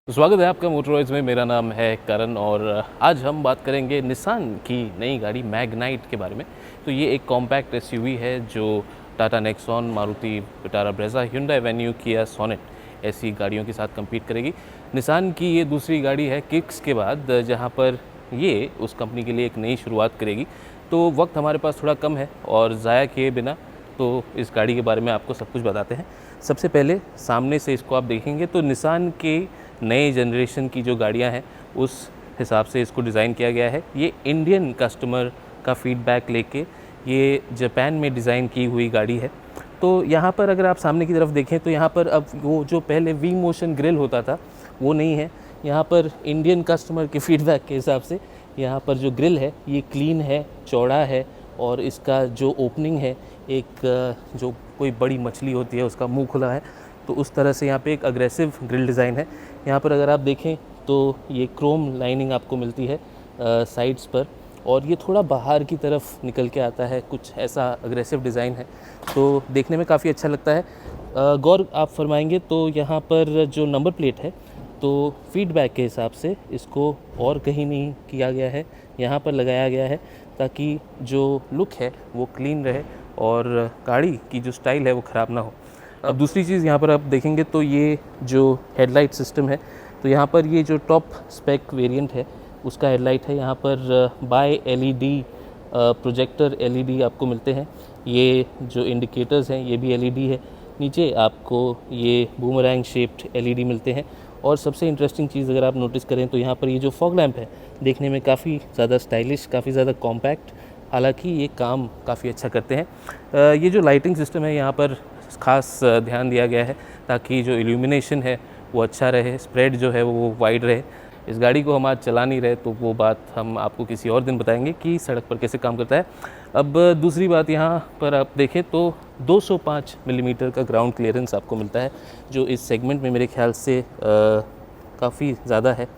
तो स्वागत है आपका मोटरॉयज़ में। मेरा नाम है करण और आज हम बात करेंगे निसान की नई गाड़ी मैग्नाइट के बारे में। तो ये एक कॉम्पैक्ट एसयूवी है जो Tata Nexon, Maruti Vitara Brezza, hyundai venue, किया सोनेट ऐसी गाड़ियों के साथ कम्पीट करेगी। निसान की ये दूसरी गाड़ी है किक्स के बाद, जहाँ पर ये उस कंपनी के लिए एक नई शुरुआत करेगी। तो वक्त हमारे पास थोड़ा कम है और ज़ाया किए बिना तो इस गाड़ी के बारे में आपको सब कुछ बताते हैं। सबसे पहले सामने से इसको आप देखेंगे तो निसान के नए जनरेशन की जो गाड़ियां हैं उस हिसाब से इसको डिज़ाइन किया गया है। ये इंडियन कस्टमर का फीडबैक लेके ये जापान में डिज़ाइन की हुई गाड़ी है। तो यहाँ पर अगर आप सामने की तरफ देखें तो यहाँ पर अब वो जो पहले वी मोशन ग्रिल होता था वो नहीं है। यहाँ पर इंडियन कस्टमर के फीडबैक के हिसाब से यहाँ पर जो ग्रिल है ये क्लीन है, चौड़ा है और इसका जो ओपनिंग है एक जो कोई बड़ी मछली होती है उसका मुंह खुला है, तो उस तरह से यहाँ पे एक अग्रेसिव ग्रिल डिज़ाइन है। यहाँ पर अगर आप देखें तो ये क्रोम लाइनिंग आपको मिलती है साइड्स पर और ये थोड़ा बाहर की तरफ निकल के आता है, कुछ ऐसा अग्रेसिव डिज़ाइन है, तो देखने में काफ़ी अच्छा लगता है। गौर आप फरमाएंगे तो यहाँ पर जो नंबर प्लेट है तो फीडबैक के हिसाब से इसको और कहीं नहीं किया गया है, यहाँ पर लगाया गया है ताकि जो लुक है वो क्लीन रहे और गाड़ी की जो स्टाइल है वो ख़राब ना हो। अब दूसरी चीज़ यहाँ पर आप देखेंगे तो ये जो हेडलाइट सिस्टम है, तो यहाँ पर ये जो टॉप स्पेक वेरिएंट है उसका हेडलाइट है। यहाँ पर बाय एलईडी प्रोजेक्टर एलईडी आपको मिलते हैं। ये जो इंडिकेटर्स हैं ये भी एलईडी है। नीचे आपको ये बूमरैंग शेप्ड एलईडी मिलते हैं और सबसे इंटरेस्टिंग चीज़ अगर आप नोटिस करें तो यहाँ पर ये जो फॉग लैंप है देखने में काफ़ी ज़्यादा स्टाइलिश, काफ़ी ज़्यादा कॉम्पैक्ट, हालांकि ये काम काफ़ी अच्छा करते हैं। ये जो लाइटिंग सिस्टम है यहाँ पर ख़ास ध्यान दिया गया है ताकि जो इल्यूमिनेशन है वो अच्छा रहे, स्प्रेड जो है वो वाइड रहे। इस गाड़ी को हम आज चला नहीं रहे तो वो बात हम आपको किसी और दिन बताएंगे कि सड़क पर कैसे काम करता है। अब दूसरी बात, यहाँ पर आप देखें तो 205 मिलीमीटर का ग्राउंड क्लियरेंस आपको मिलता है, जो इस सेगमेंट में मेरे ख्याल से काफ़ी ज़्यादा है,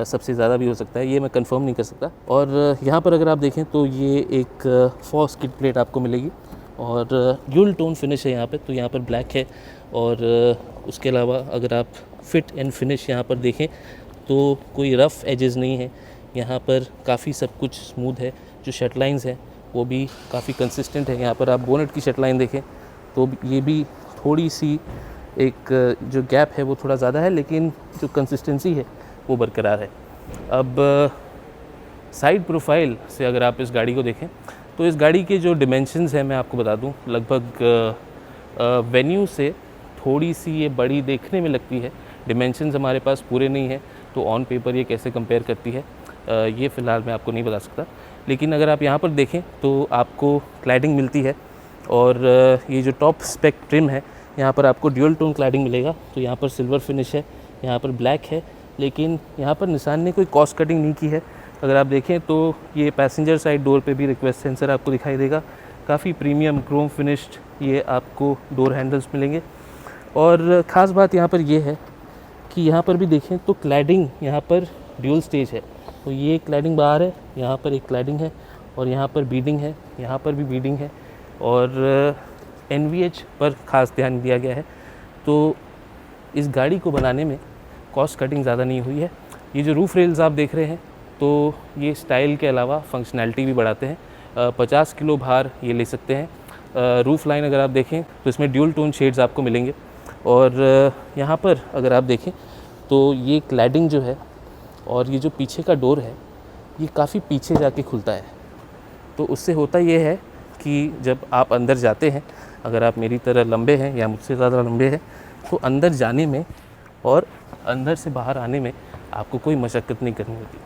सबसे ज़्यादा भी हो सकता है, ये मैं कंफर्म नहीं कर सकता। और यहाँ पर अगर आप देखें तो ये एक फॉस किट प्लेट आपको मिलेगी और ड्यूल टोन फिनिश है यहाँ पे, तो यहाँ पर ब्लैक है और उसके अलावा अगर आप फिट एंड फिनिश यहाँ पर देखें तो कोई रफ़ एजेस नहीं है, यहाँ पर काफ़ी सब कुछ स्मूथ है। जो शट लाइन्स हैं वो भी काफ़ी कंसिस्टेंट है। यहाँ पर आप बोनेट की शट लाइन देखें तो ये भी थोड़ी सी एक जो गैप है वो थोड़ा ज़्यादा है, लेकिन जो कंसिस्टेंसी है वो बरकरार है। अब साइड प्रोफाइल से अगर आप इस गाड़ी को देखें तो इस गाड़ी के जो डिमेंशंस हैं मैं आपको बता दूं, लगभग वेन्यू से थोड़ी सी ये बड़ी देखने में लगती है। डिमेंशंस हमारे पास पूरे नहीं है तो ऑन पेपर ये कैसे कंपेयर करती है ये फ़िलहाल मैं आपको नहीं बता सकता, लेकिन अगर आप यहाँ पर देखें तो आपको क्लैडिंग मिलती है और ये जो टॉप स्पेक ट्रिम है यहाँ पर आपको ड्यूल टोन क्लैडिंग मिलेगा। तो यहाँ पर सिल्वर फिनिश है, यहाँ पर ब्लैक है, लेकिन यहाँ पर निसान ने कोई कॉस्ट कटिंग नहीं की है। अगर आप देखें तो ये पैसेंजर साइड डोर पे भी रिक्वेस्ट सेंसर आपको दिखाई देगा। काफ़ी प्रीमियम क्रोम फिनिश्ड ये आपको डोर हैंडल्स मिलेंगे और ख़ास बात यहाँ पर ये है कि यहाँ पर भी देखें तो क्लैडिंग यहाँ पर ड्यूल स्टेज है, तो ये क्लैडिंग बाहर है, यहाँ पर एक क्लैडिंग है और यहाँ पर बीडिंग है, यहाँ पर भी बीडिंग है और NVH पर ख़ास ध्यान दिया गया है। तो इस गाड़ी को बनाने में कॉस्ट कटिंग ज़्यादा नहीं हुई है। ये जो रूफ़ रेल्स आप देख रहे हैं तो ये स्टाइल के अलावा फंक्शनैलिटी भी बढ़ाते हैं। 50 किलो भार ये ले सकते हैं। रूफ़ लाइन अगर आप देखें तो इसमें ड्यूल टोन शेड्स आपको मिलेंगे और यहाँ पर अगर आप देखें तो ये क्लैडिंग जो है और ये जो पीछे का डोर है ये काफ़ी पीछे जाके खुलता है। तो उससे होता ये है कि जब आप अंदर जाते हैं, अगर आप मेरी तरह लंबे हैं या मुझसे ज़्यादा लंबे हैं, तो अंदर जाने में और अंदर से बाहर आने में आपको कोई मशक्क़त नहीं करनी होती।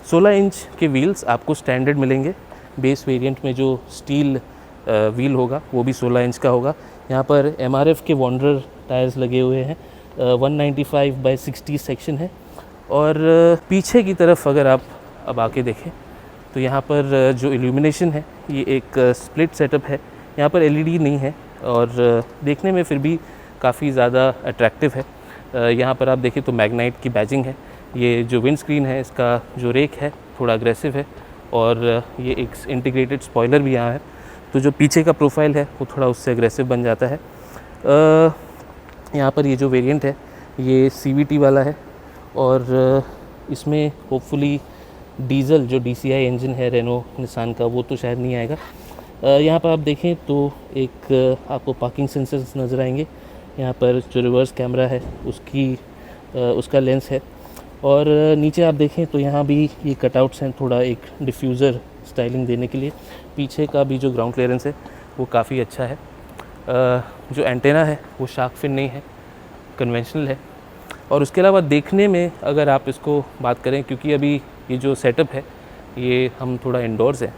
16 इंच के व्हील्स आपको स्टैंडर्ड मिलेंगे। बेस वेरिएंट में जो स्टील व्हील होगा वो भी 16 इंच का होगा। यहाँ पर MRF के वॉन्डरर टायर्स लगे हुए हैं। 195/60 सेक्शन है और पीछे की तरफ अगर आप अब आके देखें तो यहाँ पर जो इल्यूमिनेशन है ये एक स्प्लिट सेटअप है। यहाँ पर LED नहीं है और देखने में फिर भी काफ़ी ज़्यादा अट्रैक्टिव है। यहाँ पर आप देखें तो मैग्नाइट की बैजिंग है। ये जो विंड स्क्रीन है इसका जो रेक है थोड़ा अग्रेसिव है और ये एक इंटीग्रेटेड स्पॉइलर भी यहाँ है, तो जो पीछे का प्रोफाइल है वो थोड़ा उससे अग्रेसिव बन जाता है। यहाँ पर ये जो वेरिएंट है ये CVT वाला है। 125 cc और इसमें होपफुली डीज़ल जो DCI इंजन है रेनो निसान का वो तो शायद नहीं आएगा। यहाँ पर आप देखें तो एक आपको पार्किंग सेंसर्स नज़र आएंगे। यहाँ पर जो रिवर्स कैमरा है उसका लेंस है। और नीचे आप देखें तो यहाँ भी ये कटआउट्स हैं थोड़ा एक डिफ्यूज़र स्टाइलिंग देने के लिए। पीछे का भी जो ग्राउंड क्लियरेंस है वो काफ़ी अच्छा है। जो एंटेना है वो शार्क फिन नहीं है, कन्वेंशनल है। और उसके अलावा देखने में अगर आप इसको बात करें, क्योंकि अभी ये जो सेटअप है ये हम थोड़ा इंडोर्स है,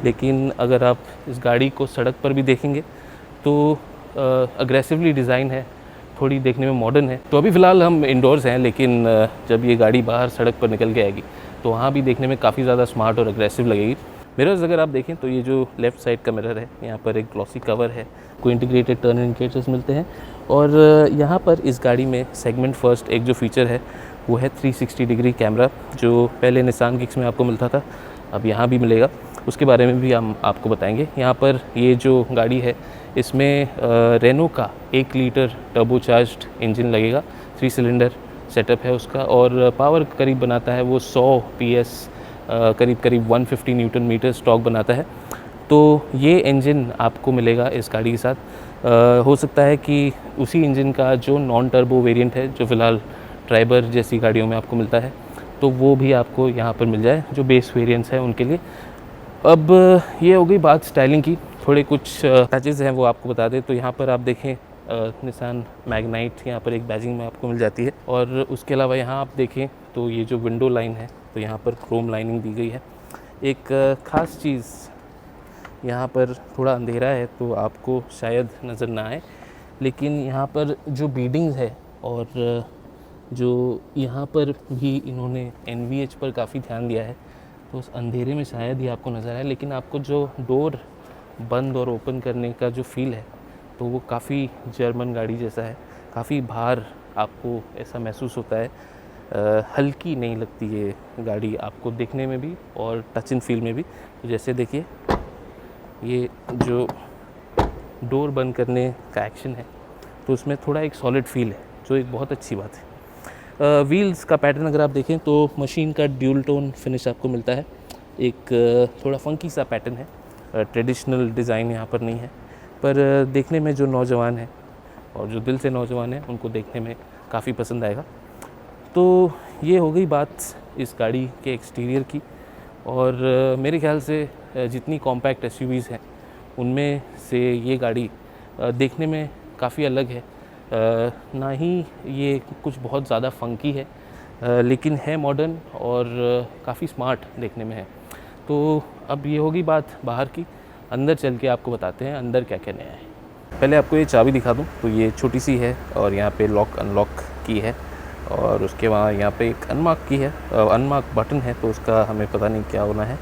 लेकिन अगर आप इस गाड़ी को सड़क पर भी देखेंगे तो अग्रेसिवली डिज़ाइन है, थोड़ी देखने में मॉडर्न है। तो अभी फ़िलहाल हम इंडोर्स हैं, लेकिन जब ये गाड़ी बाहर सड़क पर निकल के आएगी तो वहाँ भी देखने में काफ़ी ज़्यादा स्मार्ट और अग्रेसिव लगेगी। मिरर्स अगर आप देखें तो ये जो लेफ़्ट साइड का मिरर है यहाँ पर एक ग्लॉसी कवर है, कोई इंटीग्रेटेड टर्न इंडिकेटर्स मिलते हैं। और यहाँ पर इस गाड़ी में सेगमेंट फर्स्ट एक जो फीचर है वो है 360 डिग्री कैमरा, जो पहले निसान किक्स में आपको मिलता था, अब यहाँ भी मिलेगा। उसके बारे में भी हम आपको बताएंगे। यहाँ पर ये जो गाड़ी है इसमें रेनो का 1 लीटर टर्बोचार्ज्ड इंजन लगेगा, 3 सिलेंडर सेटअप है उसका, और पावर करीब बनाता है वो 100 PS, करीब 150 न्यूटन मीटर स्टॉक बनाता है। तो ये इंजन आपको मिलेगा इस गाड़ी के साथ। हो सकता है कि उसी इंजन का जो नॉन टर्बो वेरिएंट है जो फ़िलहाल ट्राइबर जैसी गाड़ियों में आपको मिलता है, तो वो भी आपको यहाँ पर मिल जाए जो बेस वेरिएंट्स हैं उनके लिए। अब ये हो गई बात स्टाइलिंग की, थोड़े कुछ टचेज़ हैं वो आपको बता दें। तो यहाँ पर आप देखें निसान मैग्नाइट यहाँ पर एक बैजिंग में आपको मिल जाती है। और उसके अलावा यहाँ आप देखें तो ये जो विंडो लाइन है तो यहाँ पर क्रोम लाइनिंग दी गई है। एक ख़ास चीज़, यहाँ पर थोड़ा अंधेरा है तो आपको शायद नज़र ना आए, लेकिन यहाँ पर जो बीडिंग्स है और जो यहाँ पर भी इन्होंने NVH पर काफ़ी ध्यान दिया है, तो उस अंधेरे में शायद ही आपको नज़र आए, लेकिन आपको जो डोर बंद और ओपन करने का जो फील है तो वो काफ़ी जर्मन गाड़ी जैसा है, काफ़ी भार आपको ऐसा महसूस होता है। हल्की नहीं लगती ये गाड़ी आपको देखने में भी और टच एंड फील में भी। तो जैसे देखिए ये जो डोर बंद करने का एक्शन है तो उसमें थोड़ा एक सॉलिड फील है, जो एक बहुत अच्छी बात है। व्हील्स का पैटर्न अगर आप देखें तो मशीन का ड्यूल टोन फिनिश आपको मिलता है। एक थोड़ा फंकी सा पैटर्न है, ट्रेडिशनल डिज़ाइन यहाँ पर नहीं है, पर देखने में जो नौजवान है और जो दिल से नौजवान है उनको देखने में काफ़ी पसंद आएगा। तो ये हो गई बात इस गाड़ी के एक्सटीरियर की। और मेरे ख्याल से जितनी कॉम्पैक्ट SUVs हैं उनमें से ये गाड़ी देखने में काफ़ी अलग है। ना ही ये कुछ बहुत ज़्यादा फंकी है, लेकिन है मॉडर्न और काफ़ी स्मार्ट देखने में है। तो अब ये होगी बात बाहर की, अंदर चल के आपको बताते हैं अंदर क्या क्या नया है। पहले आपको ये चाबी दिखा दूँ तो ये छोटी सी है और यहाँ पे लॉक अनलॉक की है, और उसके वहाँ यहाँ पे एक अनमार्क की है, अनमार्क बटन है, तो उसका हमें पता नहीं क्या होना है।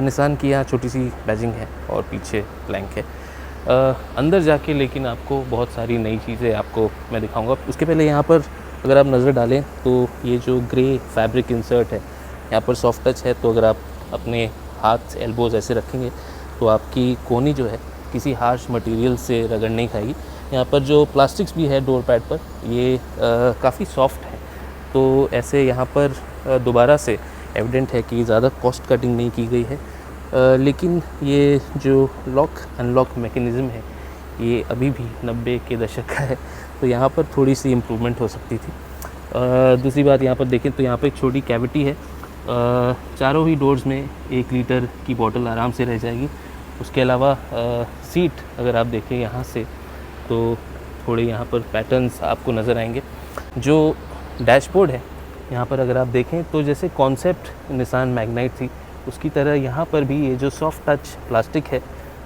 निसान की यहाँ छोटी सी बैजिंग है और पीछे प्लैंक है। अंदर जाके लेकिन आपको बहुत सारी नई चीज़ें आपको मैं दिखाऊंगा। उसके पहले यहाँ पर अगर आप नज़र डालें तो ये जो ग्रे फैब्रिक इंसर्ट है यहाँ पर सॉफ्ट टच है, तो अगर आप अपने हाथ एल्बोज ऐसे रखेंगे तो आपकी कोहनी जो है किसी हार्श मटेरियल से रगड़ नहीं खाएगी। यहाँ पर जो प्लास्टिक्स भी है डोर पैड पर ये काफ़ी सॉफ्ट है, तो ऐसे यहाँ पर दोबारा से एविडेंट है कि ज़्यादा कॉस्ट कटिंग नहीं की गई है। लेकिन ये जो लॉक अनलॉक मैकेनिज़्म है ये अभी भी 90 के दशक का है, तो यहाँ पर थोड़ी सी इम्प्रूवमेंट हो सकती थी। दूसरी बात यहाँ पर देखें तो यहाँ पर एक छोटी कैविटी है, चारों ही डोर्स में 1 लीटर की बोतल आराम से रह जाएगी। उसके अलावा सीट अगर आप देखें यहाँ से तो थोड़े यहाँ पर पैटर्न्स आपको नज़र आएंगे। जो डैशबोर्ड है यहाँ पर अगर आप देखें तो जैसे कॉन्सेप्ट निसान मैग्नाइट थी उसकी तरह यहाँ पर भी ये जो सॉफ्ट टच प्लास्टिक है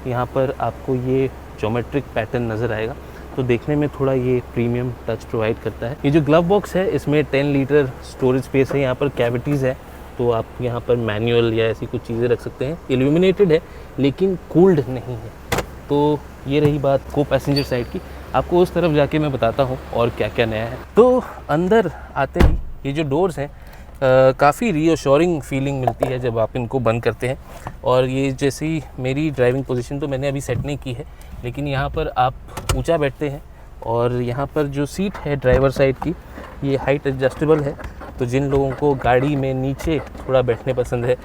यहाँ पर आपको ये ज्योमेट्रिक पैटर्न नज़र आएगा, तो देखने में थोड़ा ये प्रीमियम टच प्रोवाइड करता है। ये जो ग्लव बॉक्स है इसमें 10 लीटर स्टोरेज स्पेस है, यहाँ पर कैविटीज़ है, तो आप यहाँ पर मैनुअल या ऐसी कुछ चीज़ें रख सकते हैं। इल्यूमिनेटेड है लेकिन कूल्ड नहीं है। तो ये रही बात को पैसेंजर साइड की। आपको उस तरफ जाके मैं बताता हूँ और क्या क्या नया है। तो अंदर आते ही ये जो डोर्स हैं काफ़ी रीअश्योरिंग फीलिंग मिलती है जब आप इनको बंद करते हैं। और ये जैसे ही मेरी ड्राइविंग पोजीशन तो मैंने अभी सेट नहीं की है, लेकिन यहाँ पर आप ऊंचा बैठते हैं और यहाँ पर जो सीट है ड्राइवर साइड की ये हाइट एडजस्टेबल है, तो जिन लोगों को गाड़ी में नीचे थोड़ा बैठने पसंद है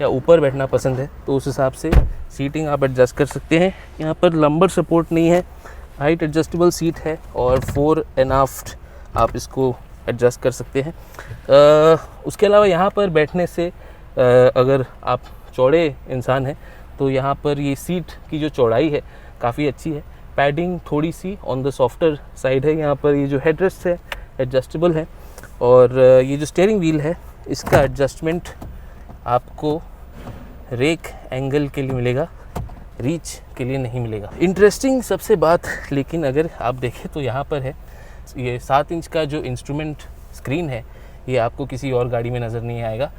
या ऊपर बैठना पसंद है तो उस हिसाब से सीटिंग आप एडजस्ट कर सकते हैं। यहाँ पर लंबर सपोर्ट नहीं है, हाइट एडजस्टेबल सीट है और 4 एंड हाफ आप इसको एडजस्ट कर सकते हैं। उसके अलावा यहाँ पर बैठने से अगर आप चौड़े इंसान हैं तो यहाँ पर ये सीट की जो चौड़ाई है काफ़ी अच्छी है। पैडिंग थोड़ी सी ऑन द सॉफ्टर साइड है। यहाँ पर ये जो हेडरेस्ट है एडजस्टेबल है और ये जो स्टीयरिंग व्हील है इसका एडजस्टमेंट आपको रेक एंगल के लिए मिलेगा, रीच के लिए नहीं मिलेगा। इंटरेस्टिंग सबसे बात लेकिन अगर आप देखें तो यहाँ पर है ये 7 इंच का जो इंस्ट्रूमेंट स्क्रीन है, ये आपको किसी और गाड़ी में नज़र नहीं आएगा।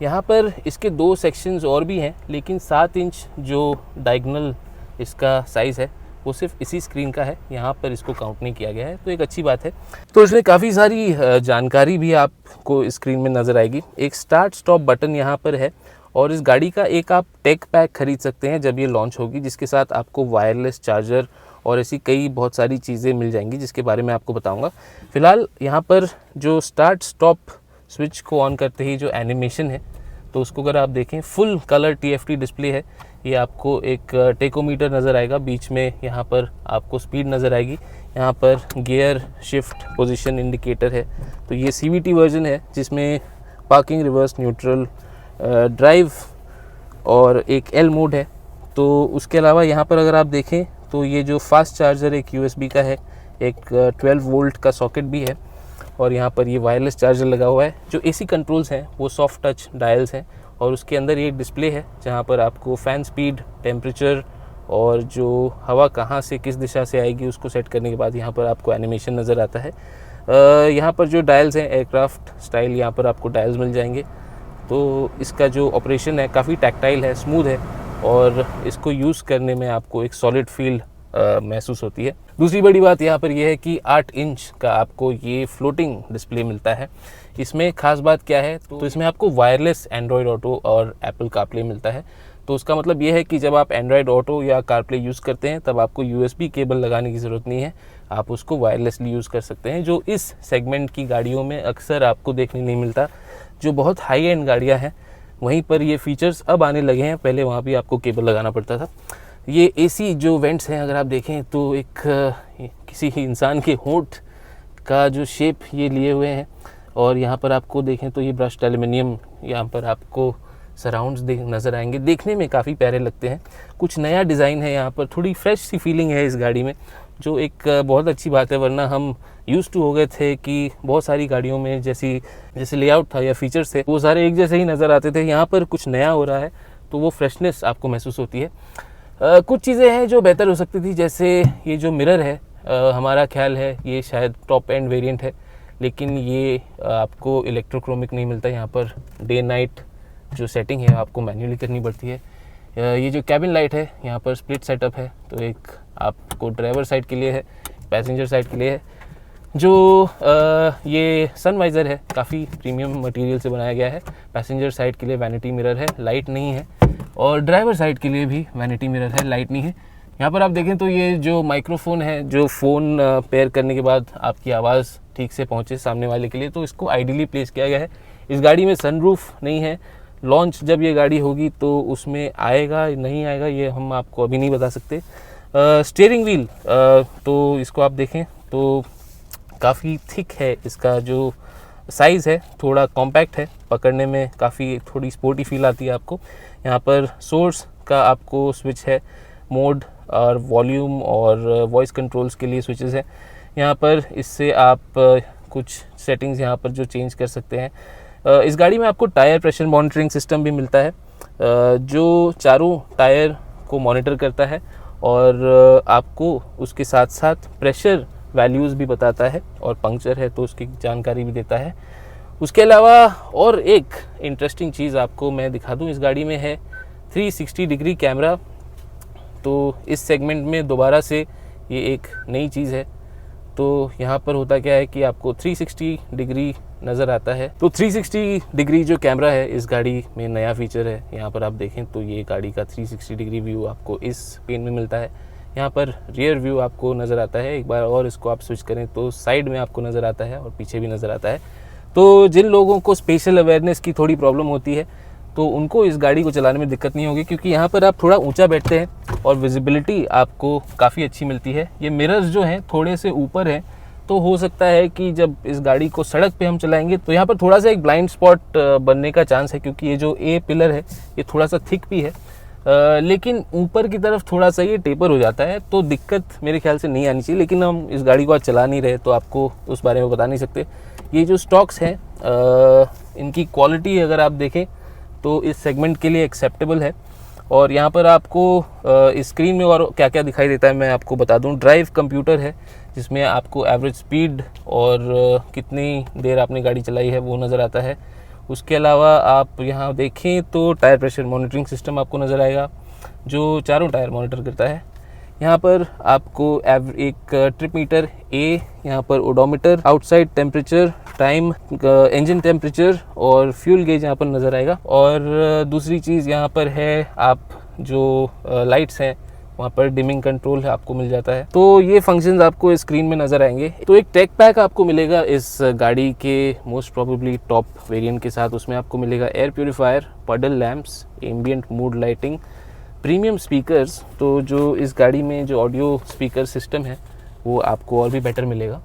यहाँ पर इसके 2 सेक्शंस और भी हैं लेकिन 7 इंच जो डायगोनल इसका साइज़ है वो सिर्फ इसी स्क्रीन का है, यहाँ पर इसको काउंट नहीं किया गया है, तो एक अच्छी बात है। तो इसमें काफ़ी सारी जानकारी भी आपको स्क्रीन में नज़र आएगी। एक स्टार्ट स्टॉप बटन यहाँ पर है और इस गाड़ी का एक आप टेक पैक खरीद सकते हैं जब ये लॉन्च होगी, जिसके साथ आपको वायरलेस चार्जर और ऐसी कई बहुत सारी चीज़ें मिल जाएंगी जिसके बारे में आपको बताऊंगा। फ़िलहाल यहाँ पर जो स्टार्ट स्टॉप स्विच को ऑन करते ही जो एनिमेशन है तो उसको अगर आप देखें फुल कलर TFT डिस्प्ले है। ये आपको एक टेकोमीटर नज़र आएगा, बीच में यहाँ पर आपको स्पीड नज़र आएगी, यहाँ पर गियर शिफ्ट पोजीशन इंडिकेटर है। तो ये CVT वर्जन है जिसमें पार्किंग, रिवर्स, न्यूट्रल, ड्राइव और एक L मोड है। तो उसके अलावा यहाँ पर अगर आप देखें तो ये जो फास्ट चार्जर एक USB का है, एक 12 वोल्ट का सॉकेट भी है और यहाँ पर ये वायरलेस चार्जर लगा हुआ है। जो AC कंट्रोल्स हैं वो सॉफ्ट टच डायल्स हैं और उसके अंदर ये डिस्प्ले है जहाँ पर आपको फ़ैन स्पीड, टेम्परेचर और जो हवा कहाँ से किस दिशा से आएगी उसको सेट करने के बाद यहाँ पर आपको एनिमेशन नज़र आता है। यहाँ पर जो डायल्स हैं एयरक्राफ्ट स्टाइल यहाँ पर आपको डायल्स मिल जाएंगे। तो इसका जो ऑपरेशन है काफ़ी टैक्टाइल है, स्मूथ है और इसको यूज़ करने में आपको एक सॉलिड फील महसूस होती है। दूसरी बड़ी बात यहाँ पर यह है कि 8 इंच का आपको ये फ्लोटिंग डिस्प्ले मिलता है। इसमें ख़ास बात क्या है तो इसमें आपको वायरलेस एंड्रॉयड ऑटो और एप्पल कारप्ले मिलता है। तो उसका मतलब ये है कि जब आप एंड्रॉयड ऑटो या कारप्ले यूज़ करते हैं तब आपको USB केबल लगाने की ज़रूरत नहीं है, आप उसको वायरलेसली यूज़ कर सकते हैं, जो इस सेगमेंट की गाड़ियों में अक्सर आपको देखने नहीं मिलता। जो बहुत हाई एंड गाड़ियाँ हैं वहीं पर ये फीचर्स अब आने लगे हैं, पहले वहाँ भी आपको केबल लगाना पड़ता था। ये AC जो वेंट्स हैं अगर आप देखें तो एक किसी इंसान के होंठ का जो शेप ये लिए हुए हैं और यहाँ पर आपको देखें तो ये ब्रश्ड एल्युमिनियम यहाँ पर आपको सराउंड्स नज़र आएंगे, देखने में काफ़ी प्यारे लगते हैं। कुछ नया डिज़ाइन है यहाँ पर, थोड़ी फ्रेश सी फीलिंग है इस गाड़ी में, जो एक बहुत अच्छी बात है। वरना हम यूज़ टू हो गए थे कि बहुत सारी गाड़ियों में जैसे लेआउट था या फीचर्स थे वो सारे एक जैसे ही नज़र आते थे। यहाँ पर कुछ नया हो रहा है तो वो फ्रेशनेस आपको महसूस होती है। कुछ चीज़ें हैं जो बेहतर हो सकती थी, जैसे ये जो मिरर है हमारा ख्याल है ये शायद टॉप एंड वेरिएंट है लेकिन ये आपको इलेक्ट्रोक्रोमिक नहीं मिलता। यहाँ पर डे नाइट जो सेटिंग है आपको मैन्युअली करनी पड़ती है। ये जो कैबिन लाइट है यहाँ पर स्प्लिट सेटअप है, तो एक आपको ड्राइवर साइड के लिए है, पैसेंजर साइड के लिए है। जो ये सनवाइज़र है काफ़ी प्रीमियम मटेरियल से बनाया गया है। पैसेंजर साइड के लिए वैनिटी मिरर है, लाइट नहीं है, और ड्राइवर साइड के लिए भी वैनिटी मिरर है, लाइट नहीं है। यहाँ पर आप देखें तो ये जो माइक्रोफोन है, जो फ़ोन पेयर करने के बाद आपकी आवाज़ ठीक से पहुँचे सामने वाले के लिए, तो इसको आइडियली प्लेस किया गया है। इस गाड़ी में सनरूफ नहीं है। लॉन्च जब ये गाड़ी होगी तो उसमें आएगा नहीं आएगा ये हम आपको अभी नहीं बता सकते। स्टीयरिंग व्हील तो इसको आप देखें तो काफ़ी थिक है, इसका जो साइज़ है थोड़ा कॉम्पैक्ट है, पकड़ने में काफ़ी थोड़ी स्पोर्टी फील आती है आपको। यहाँ पर सोर्स का आपको स्विच है, मोड और वॉल्यूम और वॉइस कंट्रोल्स के लिए स्विचेस हैं यहाँ पर। इससे आप कुछ सेटिंग्स यहाँ पर जो चेंज कर सकते हैं। इस गाड़ी में आपको टायर प्रेशर मॉनिटरिंग सिस्टम भी मिलता है जो चारों टायर को मॉनिटर करता है और आपको उसके साथ साथ प्रेशर वैल्यूज़ भी बताता है, और पंक्चर है तो उसकी जानकारी भी देता है। उसके अलावा और एक इंटरेस्टिंग चीज़ आपको मैं दिखा दूं, इस गाड़ी में है 360 डिग्री कैमरा। तो इस सेगमेंट में दोबारा से ये एक नई चीज़ है। तो यहाँ पर होता क्या है कि आपको 360 डिग्री नज़र आता है। तो 360 डिग्री जो कैमरा है इस गाड़ी में नया फीचर है। यहाँ पर आप देखें तो ये गाड़ी का 360 डिग्री व्यू आपको इस पेन में मिलता है। यहाँ पर रियर व्यू आपको नज़र आता है, एक बार और इसको आप स्विच करें तो साइड में आपको नज़र आता है और पीछे भी नज़र आता है। तो जिन लोगों को स्पेशल अवेयरनेस की थोड़ी प्रॉब्लम होती है तो उनको इस गाड़ी को चलाने में दिक्कत नहीं होगी, क्योंकि यहाँ पर आप थोड़ा ऊंचा बैठते हैं और विजिबिलिटी आपको काफ़ी अच्छी मिलती है। ये मिरर्स जो हैं थोड़े से ऊपर हैं, तो हो सकता है कि जब इस गाड़ी को सड़क पे हम चलाएंगे तो यहाँ पर थोड़ा सा एक ब्लाइंड स्पॉट बनने का चांस है, क्योंकि ये जो ए पिलर है ये थोड़ा सा थिक भी है, लेकिन ऊपर की तरफ थोड़ा सा ये टेपर हो जाता है, तो दिक्कत मेरे ख्याल से नहीं आनी चाहिए। लेकिन हम इस गाड़ी को आज चला नहीं रहे तो आपको उस बारे में बता नहीं सकते। ये जो स्टॉक्स हैं इनकी क्वालिटी अगर आप देखें तो इस सेगमेंट के लिए एक्सेप्टेबल है। और यहाँ पर आपको इस स्क्रीन में और क्या क्या दिखाई देता है मैं आपको बता दूँ। ड्राइव कंप्यूटर है जिसमें आपको एवरेज स्पीड और कितनी देर आपने गाड़ी चलाई है वो नज़र आता है। उसके अलावा आप यहाँ देखें तो टायर प्रेशर मॉनिटरिंग सिस्टम आपको नज़र आएगा जो चारों टायर मॉनिटर करता है। यहाँ पर आपको एक ट्रिप मीटर ए, यहाँ पर odometer, outside temperature, time, engine temperature और फ्यूल गेज यहाँ पर नज़र आएगा। और दूसरी चीज़ यहाँ पर है आप जो लाइट्स हैं वहाँ पर डिमिंग कंट्रोल आपको मिल जाता है। तो ये फंक्शंस आपको स्क्रीन में नज़र आएंगे। तो एक टेक पैक आपको मिलेगा इस गाड़ी के मोस्ट प्रोबेबली टॉप वेरिएंट के साथ। उसमें आपको मिलेगा एयर प्योरीफायर, पडल lamps, ambient mood lighting, premium speakers. तो जो इस गाड़ी में जो ऑडियो स्पीकर सिस्टम है वो आपको और भी बेटर मिलेगा।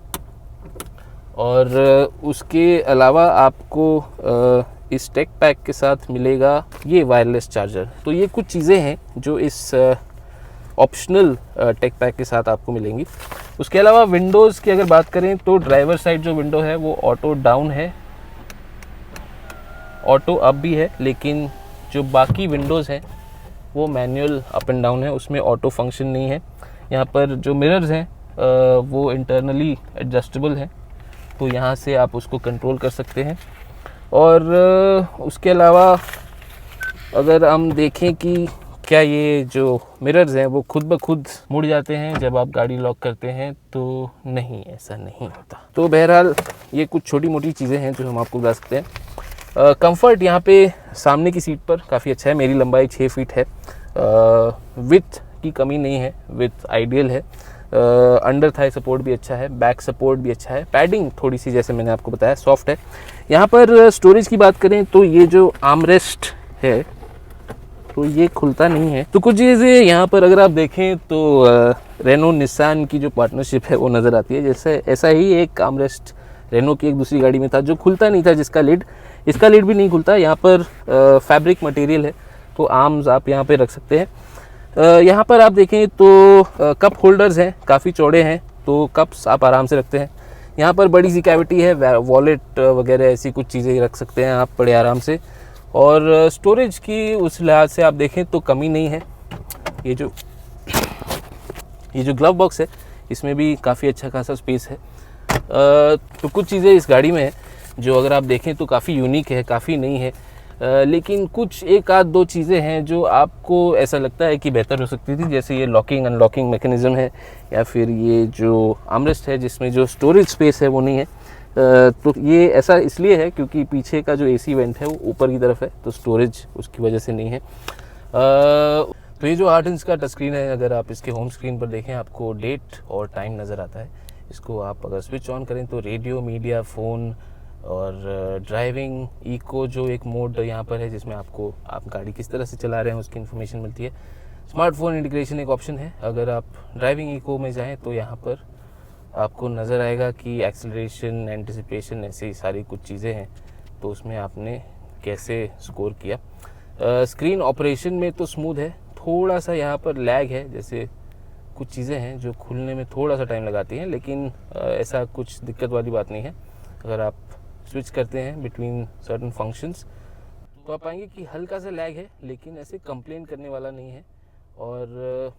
और उसके अलावा आपको इस टेक पैक के साथ मिलेगा ये वायरलेस चार्जर। तो ये कुछ चीज़ें हैं जो इस ऑप्शनल टेक पैक के साथ आपको मिलेंगी। उसके अलावा विंडोज़ की अगर बात करें तो ड्राइवर साइड जो विंडो है वो ऑटो डाउन है, ऑटो अप भी है, लेकिन जो बाकी विंडोज़ हैं वो मैनुअल अप एंड डाउन है, उसमें ऑटो फंक्शन नहीं है। यहाँ पर जो मिरर्स हैं वो इंटरनली एडजस्टेबल हैं, तो यहाँ से आप उसको कंट्रोल कर सकते हैं। और उसके अलावा अगर हम देखें कि क्या ये जो मिरर्स हैं वो खुद ब खुद मुड़ जाते हैं जब आप गाड़ी लॉक करते हैं, तो नहीं, ऐसा नहीं होता। तो बहरहाल ये कुछ छोटी मोटी चीज़ें हैं जो हम आपको बता सकते हैं। कंफर्ट यहाँ पे सामने की सीट पर काफ़ी अच्छा है। मेरी लंबाई 6 फीट है, विड्थ की कमी नहीं है, विड्थ आइडियल है। अंडर थाई सपोर्ट भी अच्छा है, बैक सपोर्ट भी अच्छा है। पैडिंग थोड़ी सी जैसे मैंने आपको बताया सॉफ्ट है। यहाँ पर स्टोरेज की बात करें तो ये जो आर्मरेस्ट है तो ये खुलता नहीं है। तो कुछ चीज़ें यहाँ पर अगर आप देखें तो रेनो निसान की जो पार्टनरशिप है वो नज़र आती है। जैसे ऐसा ही एक आर्मरेस्ट रेनो की एक दूसरी गाड़ी में था जो खुलता नहीं था, जिसका लिड, इसका लिड भी नहीं खुलता। यहाँ पर फैब्रिक मटेरियल है तो आर्म्स आप यहाँ पे रख सकते हैं। यहाँ पर आप देखें तो कप होल्डर्स हैं, काफ़ी चौड़े हैं, तो कप्स आप आराम से रखते हैं। यहाँ पर बड़ी सी कैविटी है, वॉलेट वगैरह ऐसी कुछ चीज़ें रख सकते हैं आप बड़े आराम से। और स्टोरेज की उस लिहाज से आप देखें तो कमी नहीं है। ये जो ग्लव बॉक्स है इसमें भी काफ़ी अच्छा खासा स्पेस है। तो कुछ चीज़ें इस गाड़ी में है जो अगर आप देखें तो काफ़ी यूनिक है, काफ़ी नई है, लेकिन कुछ एक आध दो चीज़ें हैं जो आपको ऐसा लगता है कि बेहतर हो सकती थी। जैसे ये लॉकिंग अनलॉकिंग मैकेनिज़्म है, या फिर ये जो आर्मरेस्ट है जिसमें जो स्टोरेज स्पेस है वो नहीं है। तो ये ऐसा इसलिए है क्योंकि पीछे का जो एसी वेंट है वो ऊपर की तरफ है, तो स्टोरेज उसकी वजह से नहीं है। तो ये जो 8 इंच का टच स्क्रीन है, अगर आप इसके होम स्क्रीन पर देखें आपको डेट और टाइम नज़र आता है। इसको आप अगर स्विच ऑन करें तो रेडियो, मीडिया, फ़ोन और ड्राइविंग, इको जो एक मोड यहाँ पर है जिसमें आपको आप गाड़ी किस तरह से चला रहे हैं उसकी इन्फॉर्मेशन मिलती है। स्मार्टफोन इंटीग्रेशन एक ऑप्शन है। अगर आप ड्राइविंग इको में जाएँ तो यहाँ पर आपको नज़र आएगा कि एक्सेलरेशन, एंटिसिपेशन, ऐसी सारी कुछ चीज़ें हैं, तो उसमें आपने कैसे स्कोर किया। स्क्रीन ऑपरेशन में तो स्मूथ है, थोड़ा सा यहाँ पर लैग है, जैसे कुछ चीज़ें हैं जो खुलने में थोड़ा सा टाइम लगाती हैं, लेकिन ऐसा कुछ दिक्कत वाली बात नहीं है। अगर आप स्विच करते हैं बिटवीन सर्टन फंक्शंस तो आप पाएंगे कि हल्का सा लैग है, लेकिन ऐसे कंप्लेन करने वाला नहीं है। और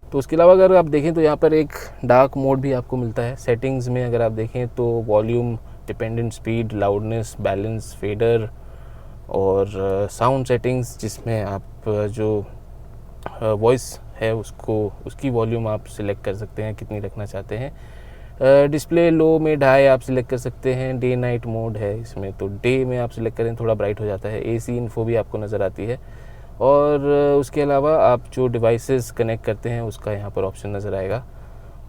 तो उसके अलावा अगर आप देखें तो यहाँ पर एक डार्क मोड भी आपको मिलता है। सेटिंग्स में अगर आप देखें तो volume, dependent speed, loudness, balance, fader और साउंड सेटिंग्स, जिसमें आप जो वॉइस है उसकी वॉल्यूम आप सिलेक्ट कर सकते हैं कितनी रखना चाहते हैं। डिस्प्ले लो, मिड, हाई आप सिलेक्ट कर सकते हैं। डे नाइट मोड है इसमें, तो डे में आप सिलेक्ट करें थोड़ा ब्राइट हो जाता है। एसी इन्फो भी आपको नज़र आती है। और उसके अलावा आप जो डिवाइसेस कनेक्ट करते हैं उसका यहाँ पर ऑप्शन नज़र आएगा।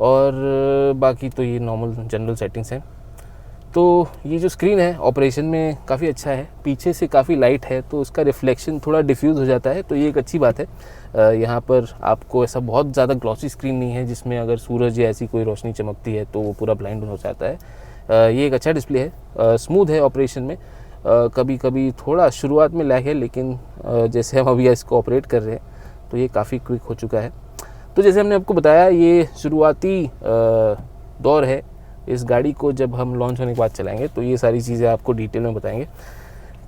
और बाकी तो ये नॉर्मल जनरल सेटिंग्स हैं। तो ये जो स्क्रीन है ऑपरेशन में काफ़ी अच्छा है, पीछे से काफ़ी लाइट है तो उसका रिफ्लेक्शन थोड़ा डिफ्यूज़ हो जाता है, तो ये एक अच्छी बात है। यहाँ पर आपको ऐसा बहुत ज़्यादा ग्लॉसी स्क्रीन नहीं है जिसमें अगर सूरज या ऐसी कोई रोशनी चमकती है तो वो पूरा ब्लाइंड हो जाता है। ये एक अच्छा डिस्प्ले है, स्मूथ है ऑपरेशन में। कभी कभी थोड़ा शुरुआत में लैग है, लेकिन जैसे हम अभी इसको ऑपरेट कर रहे हैं तो ये काफ़ी क्विक हो चुका है। तो जैसे हमने आपको बताया, ये शुरुआती दौर है इस गाड़ी को, जब हम लॉन्च होने के बाद चलाएंगे तो ये सारी चीज़ें आपको डिटेल में बताएंगे।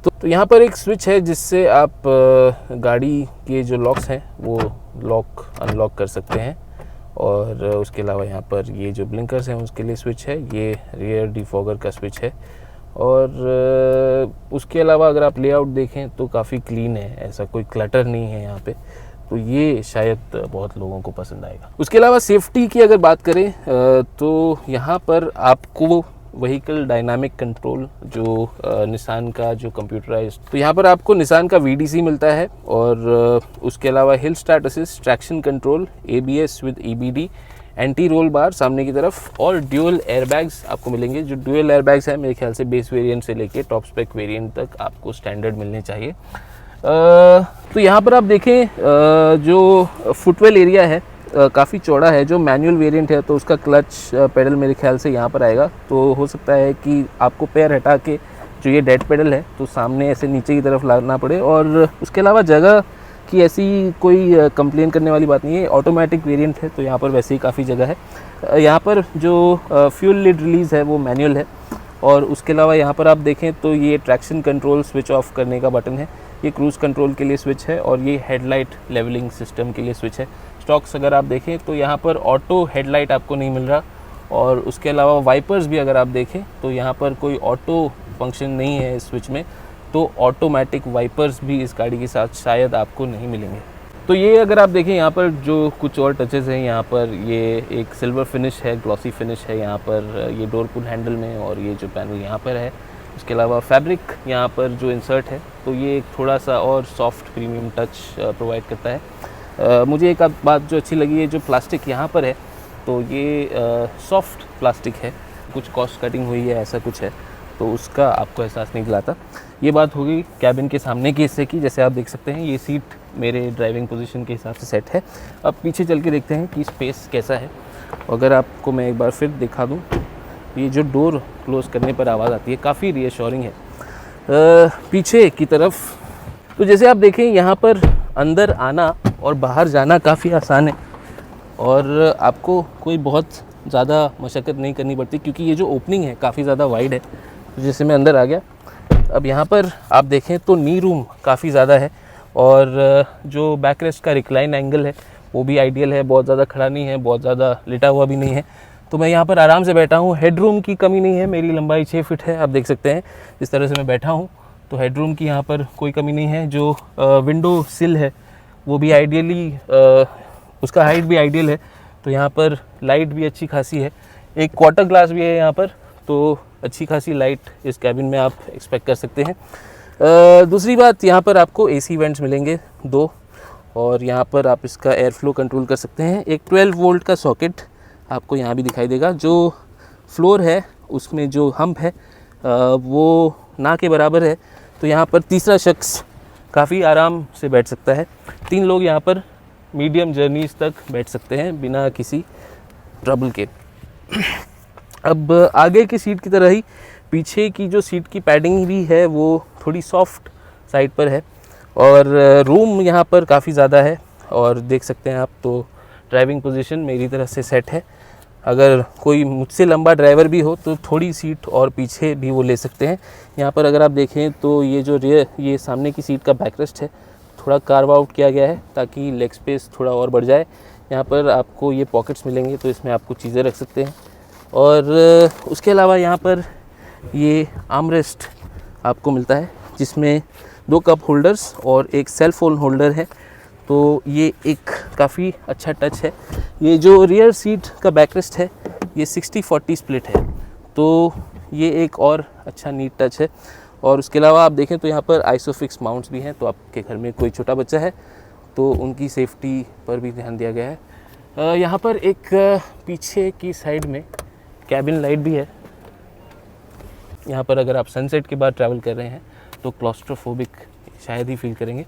तो यहाँ पर एक स्विच है जिससे आप गाड़ी के जो लॉक्स हैं वो लॉक अनलॉक कर सकते हैं, और उसके अलावा यहाँ पर ये जो ब्लिंकर्स हैं उसके लिए स्विच है, ये रियर डिफॉगर का स्विच है, और उसके अलावा अगर आप लेआउट देखें तो काफ़ी क्लीन है, ऐसा कोई क्लटर नहीं है यहाँ पे, तो ये शायद बहुत लोगों को पसंद आएगा। उसके अलावा सेफ्टी की अगर बात करें तो यहाँ पर आपको व्हीकल डायनामिक कंट्रोल जो निसान का जो कंप्यूटराइज्ड, तो यहाँ पर आपको निसान का VDC मिलता है, और उसके अलावा hill start assist, traction control, ABS with EBD, anti roll bar सामने की तरफ, और ड्यूअल एयरबैग्स आपको मिलेंगे। जो ड्यूअल एयरबैग्स हैं मेरे ख्याल से बेस वेरिएंट से लेके टॉप स्पेक वेरिएंट तक आपको स्टैंडर्ड मिलने चाहिए। तो यहाँ पर आप देखें जो फुटवेल एरिया है काफ़ी चौड़ा है। जो मैनुअल वेरिएंट है तो उसका क्लच पेडल मेरे ख्याल से यहाँ पर आएगा, तो हो सकता है कि आपको पैर हटा के जो ये डेड पेडल है तो सामने ऐसे नीचे की तरफ लाना पड़े। और उसके अलावा जगह की ऐसी कोई कंप्लेन करने वाली बात नहीं है, ऑटोमेटिक वेरिएंट है तो यहाँ पर वैसे ही काफ़ी जगह है। यहाँ पर जो फ्यूल लिड रिलीज़ है वो मैनुअल है, और उसके अलावा यहाँ पर आप देखें तो ये ट्रैक्शन कंट्रोल स्विच ऑफ करने का बटन है, ये क्रूज़ कंट्रोल के लिए स्विच है, और ये हेडलाइट लेवलिंग सिस्टम के लिए स्विच है। स्टॉक्स अगर आप देखें तो यहाँ पर ऑटो हेडलाइट आपको नहीं मिल रहा, और उसके अलावा वाइपर्स भी अगर आप देखें तो यहाँ पर कोई ऑटो फंक्शन नहीं है इस स्विच में, तो ऑटोमेटिक वाइपर्स भी इस गाड़ी के साथ शायद आपको नहीं मिलेंगे। तो ये अगर आप देखें यहाँ पर जो कुछ और टचेज़ हैं, यहाँ पर ये एक सिल्वर फिनिश है, ग्लॉसी फिनिश है यहाँ पर ये डोर पुल हैंडल में, और ये जो पैनल यहाँ पर है। उसके अलावा फैब्रिक यहाँ पर जो इंसर्ट है तो ये एक थोड़ा सा और सॉफ्ट प्रीमियम टच प्रोवाइड करता है। मुझे एक बात जो अच्छी लगी है, जो प्लास्टिक यहाँ पर है तो ये सॉफ्ट प्लास्टिक है, कुछ कॉस्ट कटिंग हुई है ऐसा कुछ है, तो उसका आपको एहसास नहीं दिलाता। ये बात होगी कैबिन के सामने के हिस्से की। जैसे आप देख सकते हैं ये सीट मेरे ड्राइविंग पोजीशन के हिसाब से सेट है। अब पीछे चल के देखते हैं कि स्पेस कैसा है। अगर आपको मैं एक बार फिर दिखा दूं, ये जो डोर क्लोज़ करने पर आवाज़ आती है काफ़ी रीअश्योरिंग है पीछे की तरफ। तो जैसे आप देखें यहाँ पर अंदर आना और बाहर जाना काफ़ी आसान है, और आपको कोई बहुत ज़्यादा मशक्क़त नहीं करनी पड़ती, क्योंकि ये जो ओपनिंग है काफ़ी ज़्यादा वाइड है। तो जैसे मैं अंदर आ गया, अब यहाँ पर आप देखें तो नी रूम काफ़ी ज़्यादा है, और जो बैक रेस्ट का रिक्लाइन एंगल है वो भी आइडियल है, बहुत ज़्यादा खड़ा नहीं है, बहुत ज़्यादा लेटा हुआ भी नहीं है। तो मैं यहाँ पर आराम से बैठा हूँ, हेडरूम की कमी नहीं है, मेरी लंबाई 6 फीट है, आप देख सकते हैं इस तरह से मैं बैठा हूँ, तो हेडरूम की यहाँ पर कोई कमी नहीं है। जो विंडो सिल है वो भी आइडियली उसका हाइट भी आइडियल है, तो यहाँ पर लाइट भी अच्छी खासी है। एक क्वार्टर ग्लास भी है यहाँ पर, तो अच्छी खासी लाइट इस कैबिन में आप एक्सपेक्ट कर सकते हैं। दूसरी बात, यहाँ पर आपको AC वेंट्स मिलेंगे 2, और यहाँ पर आप इसका एयर फ्लो कंट्रोल कर सकते हैं। एक 12 वोल्ट का सॉकेट आपको यहाँ भी दिखाई देगा। जो फ्लोर है उसमें जो हम्प है वो ना के बराबर है, तो यहाँ पर तीसरा शख्स काफ़ी आराम से बैठ सकता है। 3 लोग यहाँ पर मीडियम जर्नीज़ तक बैठ सकते हैं बिना किसी ट्रबल के। अब आगे की सीट की तरह ही पीछे की जो सीट की पैडिंग भी है वो थोड़ी सॉफ्ट साइड पर है, और रूम यहाँ पर काफ़ी ज़्यादा है, और देख सकते हैं आप तो ड्राइविंग पोजीशन मेरी तरफ से सेट है। अगर कोई मुझसे लंबा ड्राइवर भी हो तो थोड़ी सीट और पीछे भी वो ले सकते हैं। यहाँ पर अगर आप देखें तो ये जो ये सामने की सीट का बैकरेस्ट है थोड़ा कार्व आउट किया गया है ताकि लेग स्पेस थोड़ा और बढ़ जाए। यहाँ पर आपको ये पॉकेट्स मिलेंगे, तो इसमें आपको चीज़ें रख सकते हैं। और उसके अलावा यहाँ पर ये आर्मरेस्ट आपको मिलता है जिसमें 2 कप होल्डर्स और एक सेल फोन होल्डर है, तो ये एक काफ़ी अच्छा टच है। ये जो रियर सीट का बैकरेस्ट है ये 60-40 स्प्लिट है, तो ये एक और अच्छा नीट टच है। और उसके अलावा आप देखें तो यहाँ पर आइसोफिक्स माउंट्स भी हैं, तो आपके घर में कोई छोटा बच्चा है तो उनकी सेफ्टी पर भी ध्यान दिया गया है। यहाँ पर एक पीछे की साइड में कैबिन लाइट भी है, यहाँ पर अगर आप सनसेट के बाद ट्रैवल कर रहे हैं तो क्लॉस्ट्रोफोबिक शायद ही फील करेंगे।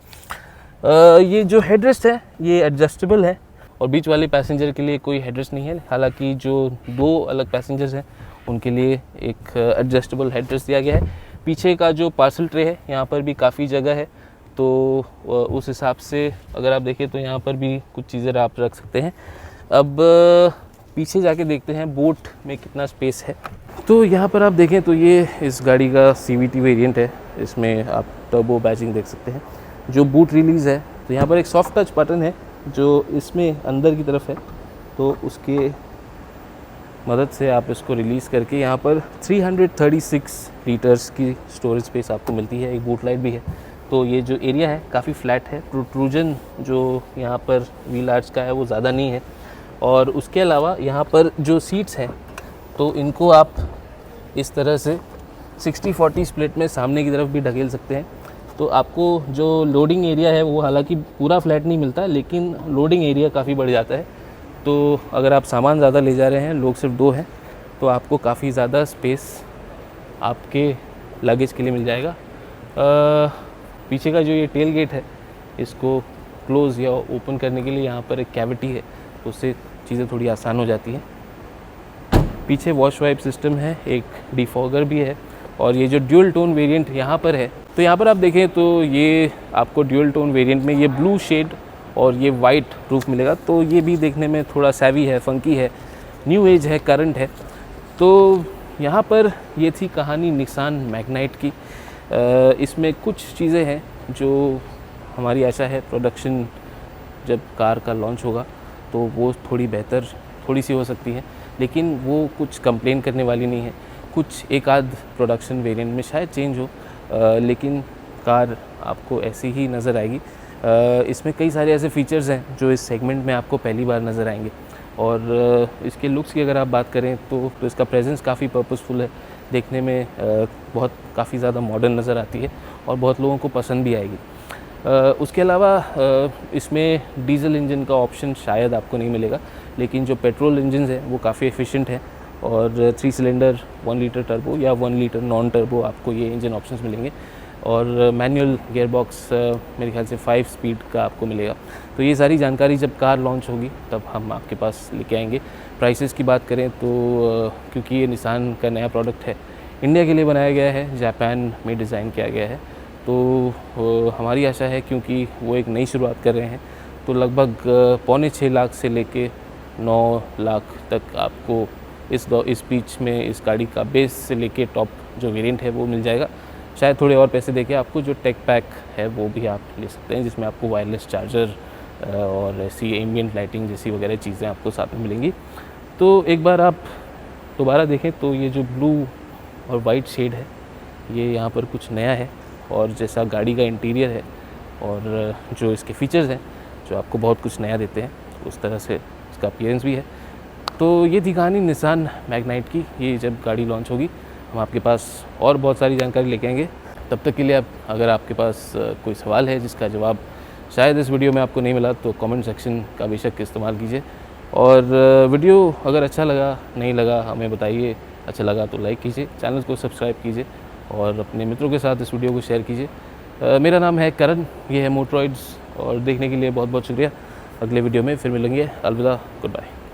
ये जो हेडरेस्ट है ये एडजस्टेबल है और बीच वाले पैसेंजर के लिए कोई हेडरेस्ट नहीं है। हालांकि जो 2 अलग पैसेंजर्स हैं उनके लिए एक एडजस्टेबल हेडरेस्ट दिया गया है। पीछे का जो पार्सल ट्रे है यहाँ पर भी काफ़ी जगह है, तो उस हिसाब से अगर आप देखें तो यहाँ पर भी कुछ चीज़ें आप रख सकते हैं। अब पीछे जाके देखते हैं बोट में कितना स्पेस है। तो यहाँ पर आप देखें तो ये इस गाड़ी का CVT वेरिएंट है। इसमें आप टर्बो बैजिंग देख सकते हैं। जो बूट रिलीज़ है तो यहाँ पर एक सॉफ्ट टच बटन है जो इसमें अंदर की तरफ है, तो उसके मदद से आप इसको रिलीज़ करके यहाँ पर 336 लीटर्स की स्टोरेज स्पेस आपको मिलती है। एक बूट लाइट भी है। तो ये जो एरिया है काफ़ी फ्लैट है, प्रोट्रूजन जो यहाँ पर व्हील आर्च का है वो ज़्यादा नहीं है। और उसके अलावा यहाँ पर जो सीट्स हैं तो इनको आप इस तरह से 60-40 स्प्लिट में सामने की तरफ भी ढकेल सकते हैं। तो आपको जो लोडिंग एरिया है वो हालांकि पूरा फ्लैट नहीं मिलता, लेकिन लोडिंग एरिया काफ़ी बढ़ जाता है। तो अगर आप सामान ज़्यादा ले जा रहे हैं, लोग सिर्फ 2 हैं, तो आपको काफ़ी ज़्यादा स्पेस आपके लगेज के लिए मिल जाएगा। पीछे का जो ये टेल गेट है इसको क्लोज़ या ओपन करने के लिए यहाँ पर एक कैविटी है, उससे चीज़ें थोड़ी आसान हो जाती हैं। पीछे वॉश वाइप सिस्टम है, एक डिफॉगर भी है और ये जो ड्यूल टोन वेरिएंट यहाँ पर है, तो यहाँ पर आप देखें तो ये आपको ड्यूल टोन वेरिएंट में ये ब्लू शेड और ये वाइट रूफ मिलेगा। तो ये भी देखने में थोड़ा सैवी है, फंकी है, न्यू एज है, करंट है। तो यहाँ पर ये थी कहानी निसान मैग्नाइट की। इसमें कुछ चीज़ें हैं जो हमारी आशा है प्रोडक्शन जब कार का लॉन्च होगा तो वो थोड़ी सी हो सकती है, लेकिन वो कुछ कंप्लेन करने वाली नहीं है। कुछ एक आध प्रोडक्शन वेरिएंट में शायद चेंज हो, लेकिन कार आपको ऐसी ही नज़र आएगी। इसमें कई सारे ऐसे फीचर्स हैं जो इस सेगमेंट में आपको पहली बार नज़र आएंगे। और इसके लुक्स की अगर आप बात करें तो इसका प्रेजेंस काफ़ी पर्पसफुल है, देखने में काफ़ी ज़्यादा मॉडर्न नज़र आती है और बहुत लोगों को पसंद भी आएगी। उसके अलावा इसमें डीजल इंजन का ऑप्शन शायद आपको नहीं मिलेगा, लेकिन जो पेट्रोल इंजन है वो काफ़ी एफिशिएंट है और 3 सिलेंडर 1 लीटर टर्बो या 1 लीटर नॉन टर्बो आपको ये इंजन ऑप्शंस मिलेंगे। और मैनुअल गियर बॉक्स मेरे ख्याल से 5 स्पीड का आपको मिलेगा। तो ये सारी जानकारी जब कार लॉन्च होगी तब हम आपके पास लेके आएंगे। प्राइसेस की बात करें तो क्योंकि ये निसान का नया प्रोडक्ट है, इंडिया के लिए बनाया गया है, जापान में डिज़ाइन किया गया है, तो हमारी आशा है क्योंकि वो एक नई शुरुआत कर रहे हैं तो लगभग 5.25 लाख से लेके 9 लाख तक आपको इस बीच में इस गाड़ी का बेस से लेके टॉप जो वेरिएंट है वो मिल जाएगा। शायद थोड़े और पैसे देके आपको जो टेक पैक है वो भी आप ले सकते हैं, जिसमें आपको वायरलेस चार्जर और ऐसी एम्बिएंट लाइटिंग जैसी वगैरह चीज़ें आपको साथ में मिलेंगी। तो एक बार आप दोबारा देखें तो ये जो ब्लू और वाइट शेड है ये यहाँ पर कुछ नया है, और जैसा गाड़ी का इंटीरियर है और जो इसके फीचर्स हैं जो आपको बहुत कुछ नया देते हैं, उस तरह से इसका अपीयरेंस भी है। तो ये थी कहानी निसान मैग्नाइट की। ये जब गाड़ी लॉन्च होगी हम आपके पास और बहुत सारी जानकारी लेके आएंगे। तब तक के लिए अगर आपके पास कोई सवाल है जिसका जवाब शायद इस वीडियो में आपको नहीं मिला तो कमेंट सेक्शन का बेशक इस्तेमाल कीजिए। और वीडियो अगर अच्छा लगा नहीं लगा हमें बताइए, अच्छा लगा तो लाइक कीजिए, चैनल को सब्सक्राइब कीजिए और अपने मित्रों के साथ इस वीडियो को शेयर कीजिए। मेरा नाम है करण, ये है मोटरॉइड्स, और देखने के लिए बहुत बहुत शुक्रिया। अगले वीडियो में फिर मिलेंगे। अलविदा, गुड बाय।